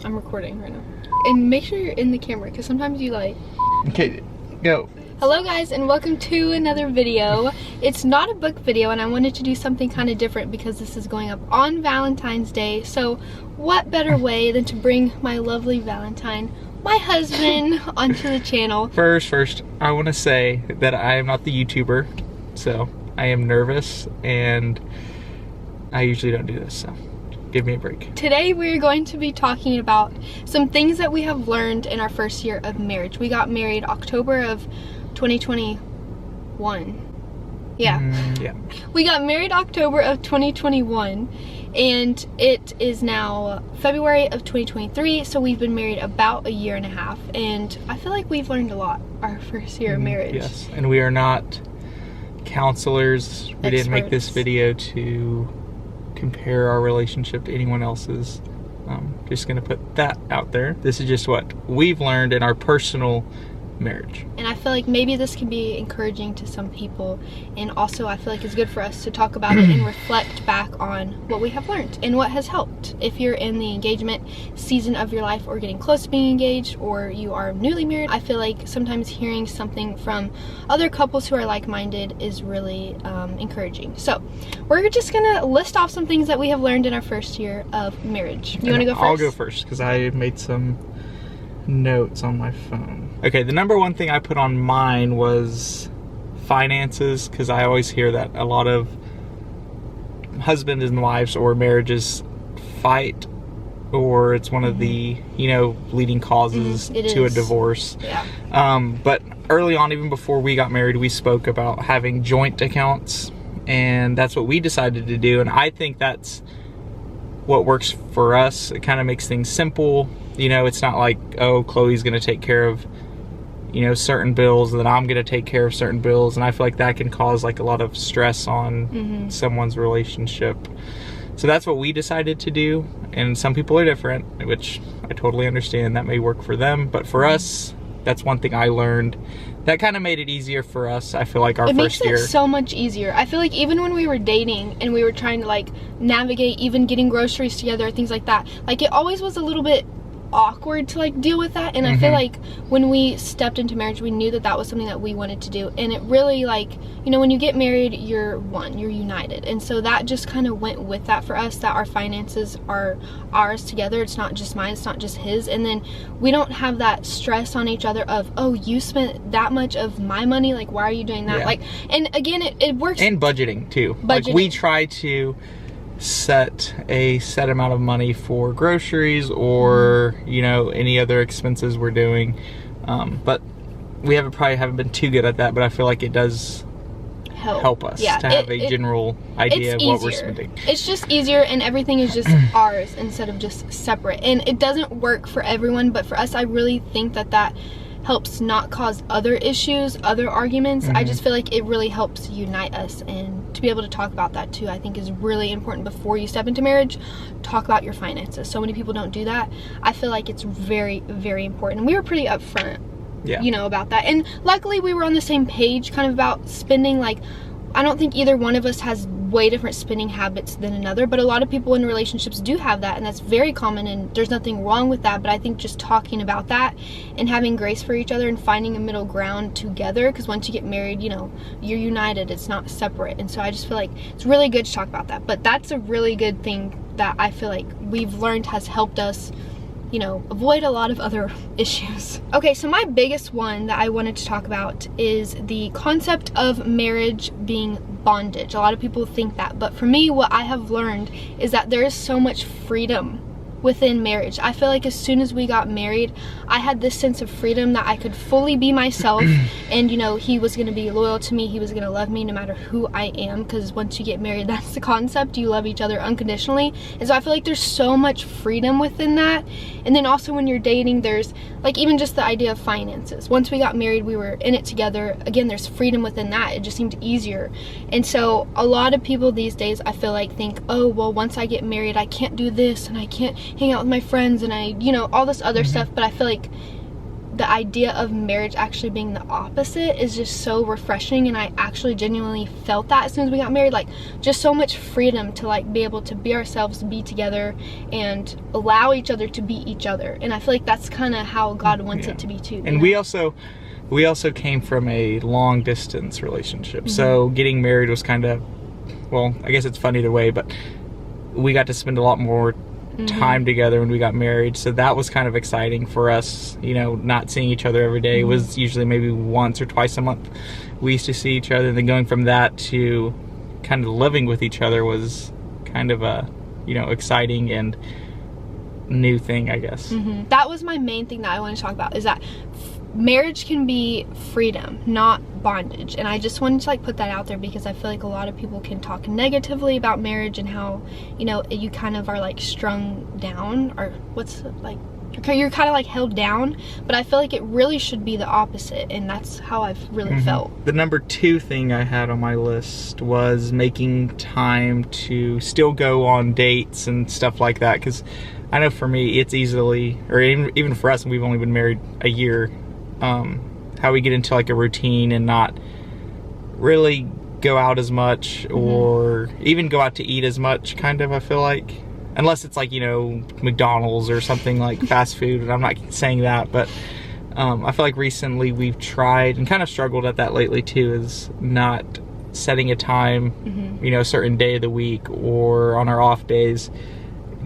I'm recording right now. And make sure you're in the camera because sometimes you like... Okay, go. Hello guys and welcome to another video. It's not a book video and I wanted to do something kind of different because this is going up on Valentine's Day. So what better way than to bring my lovely Valentine, my husband, onto the channel. First, I want to say that I am not the YouTuber, so I am nervous and I usually don't do this, so give me a break. Today we're going to be talking about some things that we have learned in our first year of marriage. We got married October of 2021. Yeah. We got married October of 2021 and it is now February of 2023, so we've been married about a year and a half and I feel like we've learned a lot our first year of marriage. Yes, and we are not counselors. We didn't make this video to compare our relationship to anyone else's. Just gonna put that out there. This is just what we've learned in our personal marriage. And I feel like maybe this can be encouraging to some people, and also I feel like it's good for us to talk about it and reflect back on what we have learned and what has helped. If you're in the engagement season of your life or getting close to being engaged, or you are newly married, I feel like sometimes hearing something from other couples who are like-minded is really encouraging. So we're just gonna list off some things that we have learned in our first year of marriage. You want to go first? I'll go first because I made some notes on my phone. Okay, the number one thing I put on mine was finances, because I always hear that a lot of husbands and wives or marriages fight, or it's one of the, leading causes to a divorce. Yeah. But early on, even before we got married, we spoke about having joint accounts, and that's what we decided to do, and I think that's what works for us. It kind of makes things simple. It's not like, oh, Chloe's gonna take care of certain bills, and then I'm gonna take care of certain bills, and I feel like that can cause like a lot of stress on someone's relationship. So that's what we decided to do, and some people are different, which I totally understand. That may work for them, but for us, that's one thing I learned that kind of made it easier for us. I feel like our first year, it makes it so much easier. I feel like even when we were dating and we were trying to like navigate even getting groceries together, things like that, like it always was a little bit awkward to like deal with that, and I feel like when we stepped into marriage, we knew that that was something that we wanted to do, and it really, like, when you get married, you're one, you're united, and so that just kind of went with that for us, that our finances are ours together. It's not just mine, it's not just his, and then we don't have that stress on each other of, oh, you spent that much of my money, like why are you doing that? Like, and again, it works. And budgeting too. Like we try to set a set amount of money for groceries or any other expenses we're doing, but we probably haven't been too good at that, but I feel like it does help us to have a general idea of what we're spending. It's just easier, and everything is just ours instead of just separate, and it doesn't work for everyone, but for us, I really think that helps not cause other issues, other arguments. I just feel like it really helps unite us, and to be able to talk about that too, I think is really important before you step into marriage. Talk about your finances. So many people don't do that. I feel like it's very, very important. And we were pretty upfront, about that. And luckily we were on the same page kind of about spending. Like, I don't think either one of us has way different spending habits than another, but a lot of people in relationships do have that, and that's very common, and there's nothing wrong with that. But I think just talking about that and having grace for each other and finding a middle ground together, because once you get married, you're united, it's not separate, and so I just feel like it's really good to talk about that. But that's a really good thing that I feel like we've learned has helped us avoid a lot of other issues. Okay, so my biggest one that I wanted to talk about is the concept of marriage being bondage. A lot of people think that, but for me, what I have learned is that there is so much freedom within marriage. I feel like as soon as we got married, I had this sense of freedom that I could fully be myself, and he was going to be loyal to me, he was going to love me no matter who I am, because once you get married, that's the concept, you love each other unconditionally. And so I feel like there's so much freedom within that. And then also when you're dating, there's like even just the idea of finances. Once we got married, we were in it together. Again, there's freedom within that. It just seemed easier. And so a lot of people these days, I feel like, think, oh, well, once I get married, I can't do this, and I can't hang out with my friends, and all this other stuff. But I feel like the idea of marriage actually being the opposite is just so refreshing, and I actually genuinely felt that as soon as we got married. Like, just so much freedom to like be able to be ourselves, be together, and allow each other to be each other. And I feel like that's kind of how God wants it to be too. And we also came from a long distance relationship, so getting married was kind of, well, I guess it's fun either way, but we got to spend a lot more time together when we got married, so that was kind of exciting for us, you know, not seeing each other every day. It was usually maybe once or twice a month we used to see each other, and then going from that to kind of living with each other was kind of a, you know, exciting and new thing, I guess. That was my main thing that I want to talk about, is that marriage can be freedom, not bondage. And I just wanted to like put that out there, because I feel like a lot of people can talk negatively about marriage and how, you know, you kind of are like strung down, or what's like, you're kind of like held down. But I feel like it really should be the opposite, and that's how I've really felt. The number 2 thing I had on my list was making time to still go on dates and stuff like that, because I know for me it's easily, or even for us, and we've only been married a year, how we get into like a routine and not really go out as much, or even go out to eat as much, kind of, I feel like, unless it's like, you know, McDonald's or something like fast food, and I'm not saying that, but I feel like recently we've tried and kind of struggled at that lately too, is not setting a time, you know, a certain day of the week or on our off days,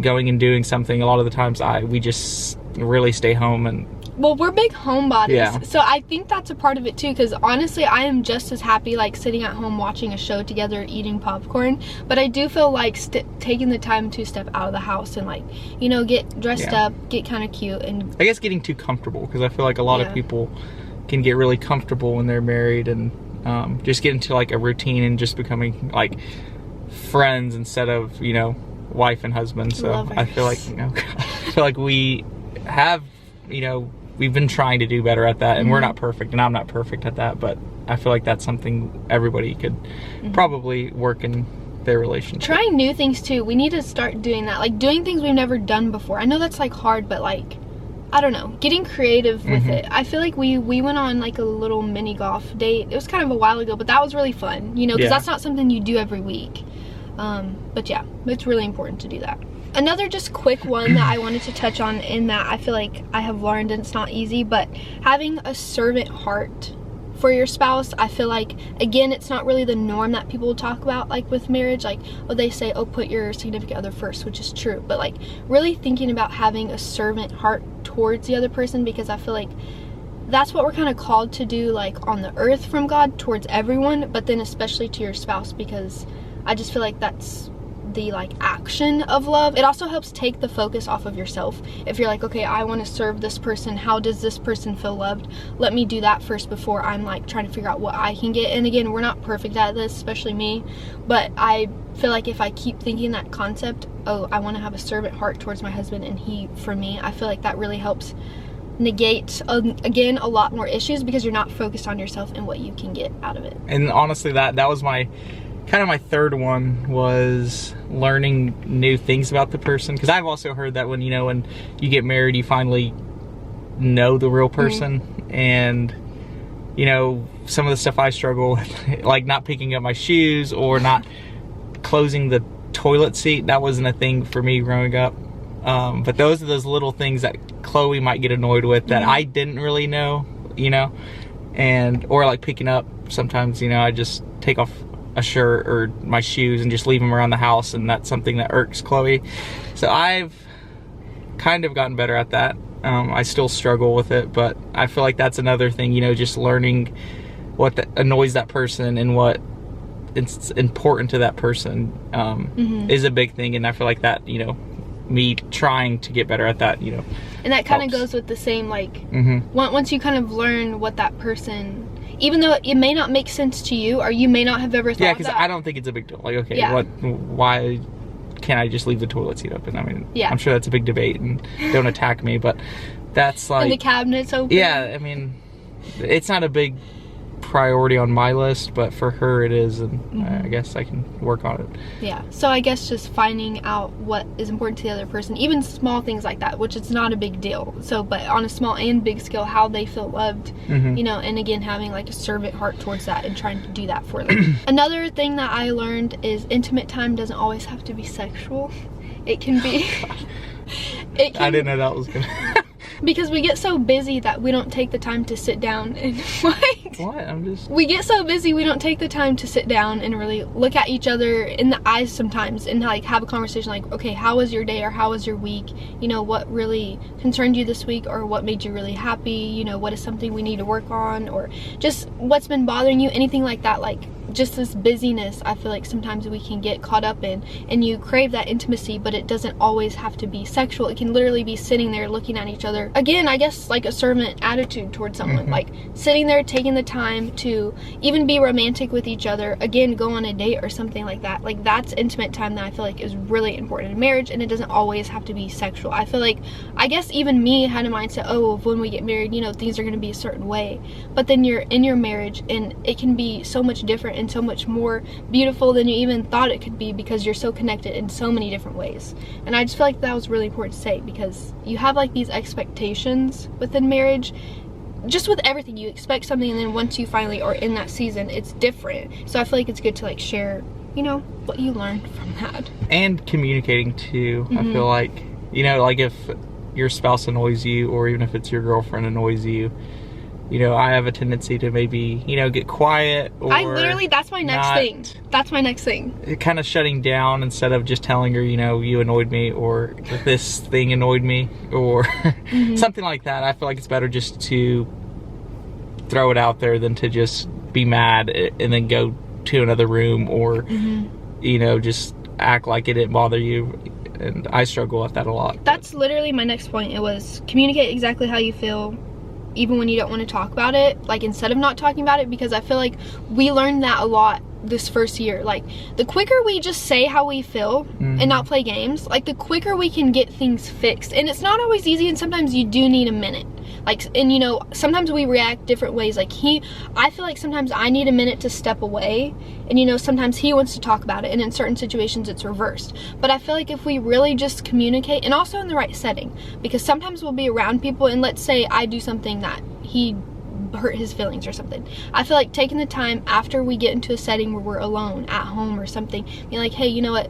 going and doing something. A lot of the times we just really stay home. And well, we're big homebodies, so I think that's a part of it too, because honestly I am just as happy like sitting at home watching a show together, eating popcorn, but I do feel like taking the time to step out of the house and like, you know, get dressed up, get kind of cute, and I guess getting too comfortable, because I feel like a lot of people can get really comfortable when they're married, and just get into like a routine and just becoming like friends instead of, you know, wife and husband. So lovers. I feel like, you know, I feel like we have, you know, we've been trying to do better at that, and we're not perfect, and I'm not perfect at that, but I feel like that's something everybody could probably work in their relationship. Trying new things too. We need to start doing that, like doing things we've never done before. I know that's like hard, but like, I don't know, getting creative with it. I feel like we went on like a little mini golf date. It was kind of a while ago, but that was really fun, you know, because that's not something you do every week. But yeah, it's really important to do that. Another just quick one that I wanted to touch on, in that I feel like I have learned, and it's not easy, but having a servant heart for your spouse. I feel like, again, it's not really the norm that people talk about like with marriage, like, oh, they say, oh, put your significant other first, which is true, but like really thinking about having a servant heart towards the other person, because I feel like that's what we're kind of called to do, like on the earth from God towards everyone, but then especially to your spouse, because I just feel like that's the like action of love. It also helps take the focus off of yourself. If you're like, okay, I want to serve this person, how does this person feel loved? Let me do that first before I'm like trying to figure out what I can get. And again, we're not perfect at this, especially me, but I feel like if I keep thinking that concept, oh, I want to have a servant heart towards my husband and he for me, I feel like that really helps negate again a lot more issues, because you're not focused on yourself and what you can get out of it. And honestly, that was my third one, was learning new things about the person, because I've also heard that when you get married, you finally know the real person. And you know, some of the stuff I struggle with, like not picking up my shoes or not closing the toilet seat, that wasn't a thing for me growing up. But those are those little things that Chloe might get annoyed with that I didn't really know, or like picking up sometimes, I just take off a shirt or my shoes and just leave them around the house, and that's something that irks Chloe. So I've kind of gotten better at that. I still struggle with it, but I feel like that's another thing, just learning what annoys that person and what it's important to that person is a big thing. And I feel like that, me trying to get better at that, and that kind of goes with the same, like, once you kind of learn what that person, even though it may not make sense to you, or you may not have ever thought because I don't think it's a big deal. Like, okay, why can't I just leave the toilet seat open? I mean, I'm sure that's a big debate, and don't attack me, but that's like... And the cabinet's open. Yeah, I mean, it's not a big priority on my list, but for her it is, and I guess I can work on it. Yeah, so I guess just finding out what is important to the other person, even small things like that, which is not a big deal. So, but on a small and big scale, how they feel loved, you know, and again, having like a servant heart towards that and trying to do that for them. Another thing that I learned is intimate time doesn't always have to be sexual. It can be. I didn't know that was gonna. Because we get so busy that we don't take the time to sit down and what? We get so busy we don't take the time to sit down and really look at each other in the eyes sometimes and like have a conversation like, okay, how was your day or how was your week? You know, what really concerned you this week or what made you really happy? You know, what is something we need to work on, or just what's been bothering you, anything like that. Like just this busyness, I feel like sometimes we can get caught up in, and you crave that intimacy, but it doesn't always have to be sexual. It can literally be sitting there looking at each other. Again, I guess like a servant attitude towards someone, like sitting there taking the time to even be romantic with each other, again, go on a date or something like that. Like that's intimate time that I feel like is really important in marriage, and it doesn't always have to be sexual. I feel like, I guess even me had a mindset, oh, when we get married, you know, things are going to be a certain way, but then you're in your marriage and it can be so much different and so much more beautiful than you even thought it could be, because you're so connected in so many different ways. And I just feel like that was really important to say, because you have like these expectations within marriage, just with everything. You expect something, and then once you finally are in that season, it's different. So I feel like it's good to like share, you know, what you learned from that. And communicating too. I feel like, you know, like if your spouse annoys you, or even if it's your girlfriend annoys you, you know, I have a tendency to maybe, you know, get quiet, or I literally, that's my next thing. That's my next thing. Kind of shutting down instead of just telling her, you know, you annoyed me, or this thing annoyed me, or something like that. I feel like it's better just to throw it out there than to just be mad and then go to another room, or, you know, just act like it didn't bother you. And I struggle with that a lot. That's literally my next point. It was communicate exactly how you feel, even when you don't want to talk about it, like instead of not talking about it, because I feel like we learned that a lot this first year. Like the quicker we just say how we feel and not play games, like the quicker we can get things fixed. And it's not always easy, and sometimes you do need a minute. Like, and you know, sometimes we react different ways. Like I feel like sometimes I need a minute to step away, and you know, sometimes he wants to talk about it, and in certain situations it's reversed. But I feel like if we really just communicate, and also in the right setting, because sometimes we'll be around people, and let's say I do something that he hurt his feelings or something. I feel like taking the time after we get into a setting where we're alone at home or something, being like, hey, you know what,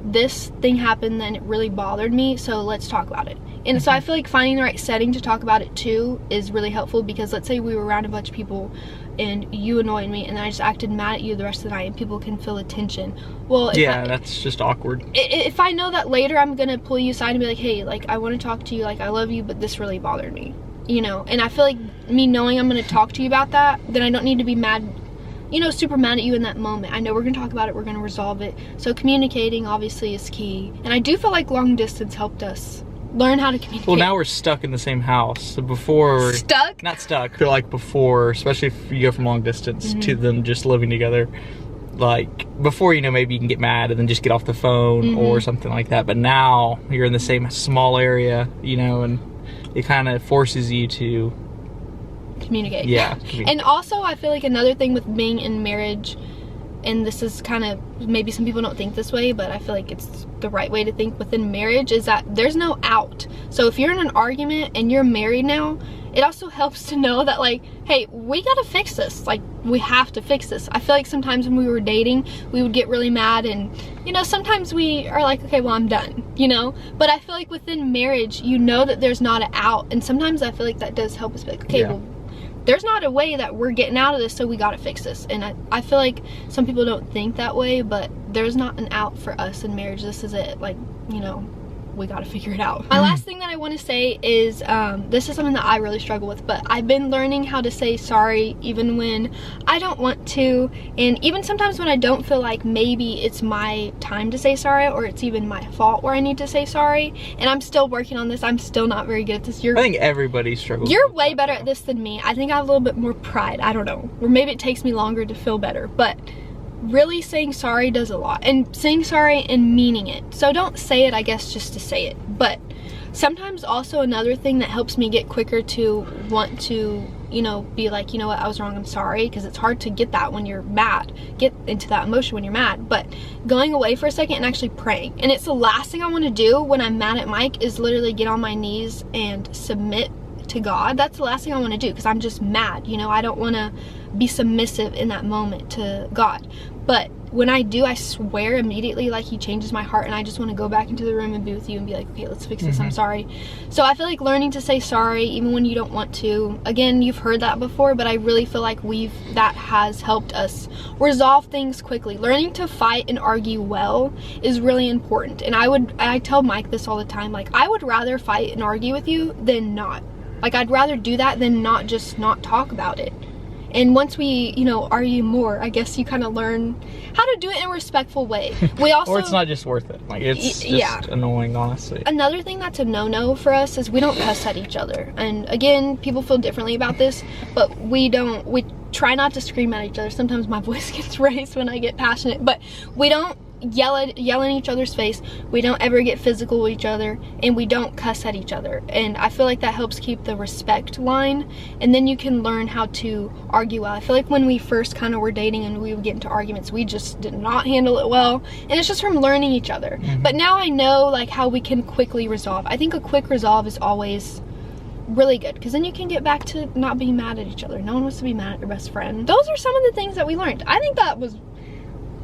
this thing happened and it really bothered me, so let's talk about it. And so I feel like finding the right setting to talk about it too is really helpful, because let's say we were around a bunch of people and you annoyed me and then I just acted mad at you the rest of the night, and people can feel the tension. Well, that's just awkward. If I know that later I'm gonna pull you aside and be like, hey, like I want to talk to you, like I love you, but this really bothered me, you know. And I feel like me knowing I'm gonna talk to you about that, then I don't need to be mad, you know, super mad at you in that moment. I know we're gonna talk about it, we're gonna resolve it. So communicating obviously is key, and I do feel like long distance helped us learn how to communicate. Well, now we're stuck in the same house. So before, not stuck, but like before, especially if you go from long distance to them just living together, like before, you know, maybe you can get mad and then just get off the phone or something like that. But now you're in the same small area, you know, and it kind of forces you to communicate. Yeah. And also I feel like another thing with being in marriage, and this is kind of, maybe some people don't think this way, but I feel like it's the right way to think within marriage, is that there's no out. So if you're in an argument and you're married now, it also helps to know that, like, hey, we gotta fix this. Like, we have to fix this. I feel like sometimes when we were dating, we would get really mad, and, you know, sometimes we are like, okay, well, I'm done, you know? But I feel like within marriage, you know that there's not an out, and sometimes I feel like that does help us be like, okay, well, there's not a way that we're getting out of this, so we gotta fix this. And I feel like some people don't think that way, but there's not an out for us in marriage. This is it. Like, you know, we gotta figure it out. My last thing that I want to say is, this is something that I really struggle with, but I've been learning how to say sorry even when I don't want to, and even sometimes when I don't feel like maybe it's my time to say sorry, or it's even my fault where I need to say sorry. And I'm still working on this. I'm still not very good at this. I think everybody struggles. You're way better at this than me. I think I have a little bit more pride. I don't know. Or maybe it takes me longer to feel better, but really saying sorry does a lot, and saying sorry and meaning it. So don't say it, I guess, just to say it. But sometimes also another thing that helps me get quicker to want to you know, be like, you know what, I was wrong, I'm sorry, because it's hard to get that when you're mad, get into that emotion when you're mad. But going away for a second and actually praying, and it's the last thing I want to do when I'm mad at Mike, is literally get on my knees and submit to God. That's the last thing I want to do, because I'm just mad, you know. I don't want to be submissive in that moment to God. But when I do, I swear immediately, like, he changes my heart, and I just want to go back into the room and be with you and be like, okay, let's fix this. I'm sorry. So I feel like learning to say sorry even when you don't want to, again, you've heard that before, but I really feel like that has helped us resolve things quickly. Learning to fight and argue well is really important. And I tell Mike this all the time, like, I would rather fight and argue with you than not. Like, I'd rather do that than not talk about it. And once we, you know, argue more, I guess you kind of learn how to do it in a respectful way. We also, or it's not just worth it. Like, it's just annoying, honestly. Another thing that's a no-no for us is we don't cuss at each other. And again, people feel differently about this, but we try not to scream at each other. Sometimes my voice gets raised when I get passionate, but we don't yell in each other's face. We don't ever get physical with each other, and we don't cuss at each other. And I feel like that helps keep the respect line, and then you can learn how to argue well. I feel like when we first kind of were dating and we would get into arguments, we just did not handle it well, and it's just from learning each other. But now I know, like, how we can quickly resolve. I think a quick resolve is always really good, because then you can get back to not being mad at each other. No one wants to be mad at their best friend. Those are some of the things that we learned. I think that was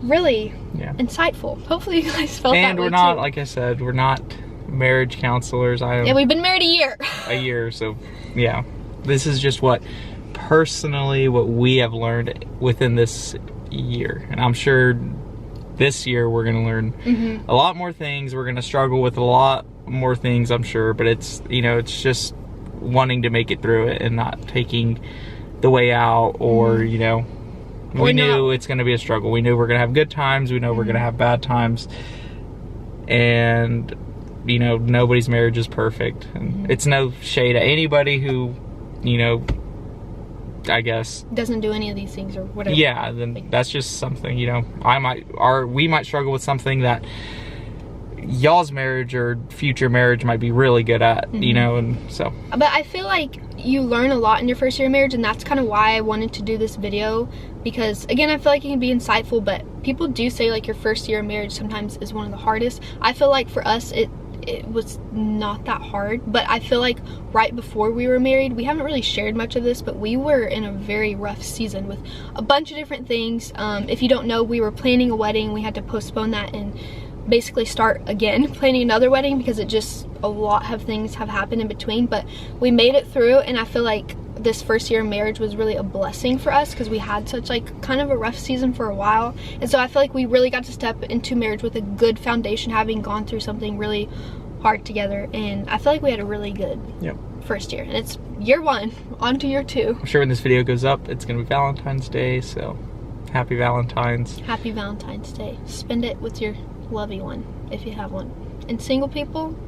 really insightful. Hopefully you guys felt that way. And we're not, like I said, we're not marriage counselors. We've been married a year. So yeah, this is just what we have learned within this year, and I'm sure this year we're gonna learn a lot more things. We're gonna struggle with a lot more things, I'm sure, but it's, you know, it's just wanting to make it through it and not taking the way out, or you know, we knew it's going to be a struggle. We knew we're going to have good times. We know we're going to have bad times. And, you know, nobody's marriage is perfect. And it's no shade at anybody who, you know, I guess doesn't do any of these things or whatever. Yeah, then that's just something, you know, we might struggle with something that y'all's marriage or future marriage might be really good at, you know, and so. But I feel like you learn a lot in your first year of marriage, and that's kind of why I wanted to do this video, because again, I feel like it can be insightful, but people do say like your first year of marriage sometimes is one of the hardest. I feel like for us it was not that hard, but I feel like right before we were married, we haven't really shared much of this, but we were in a very rough season with a bunch of different things. If you don't know, we were planning a wedding. We had to postpone that and basically start again planning another wedding, because a lot of things have happened in between, but we made it through. And I feel like this first year of marriage was really a blessing for us, because we had such like kind of a rough season for a while, and so I feel like we really got to step into marriage with a good foundation, having gone through something really hard together. And I feel like we had a really good first year, and it's year 1 on to year 2. I'm sure when this video goes up, it's gonna be Valentine's Day, so happy Valentine's Day. Spend it with your lovey one if you have one. And single people,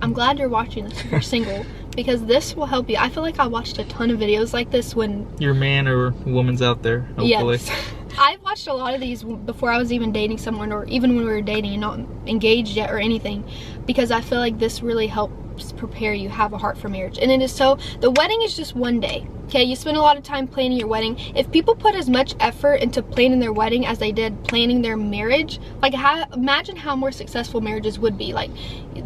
I'm glad you're watching this if you're single, because this will help you. I feel like I watched a ton of videos like this when your man or woman's out there, hopefully. Yes. I've watched a lot of these before I was even dating someone, or even when we were dating and not engaged yet or anything, because I feel like this really helps prepare you, have a heart for marriage. And it is so, the wedding is just one day. Okay, you spend a lot of time planning your wedding. If people put as much effort into planning their wedding as they did planning their marriage, like imagine how more successful marriages would be. Like,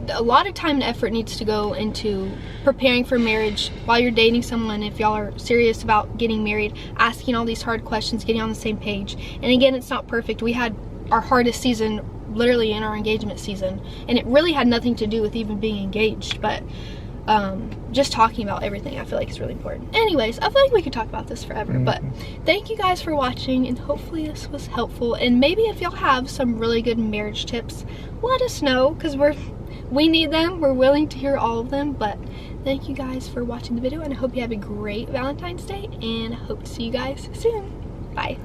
a lot of time and effort needs to go into preparing for marriage while you're dating someone. If y'all are serious about getting married, asking all these hard questions, getting on the same page. And again, it's not perfect. We had our hardest season literally in our engagement season, and it really had nothing to do with even being engaged, but just talking about everything I feel like is really important. Anyways, I feel like we could talk about this forever, but thank you guys for watching, and hopefully this was helpful. And maybe if y'all have some really good marriage tips, let us know, because we need them. We're willing to hear all of them. But thank you guys for watching the video, and I hope you have a great Valentine's Day, and I hope to see you guys soon. Bye.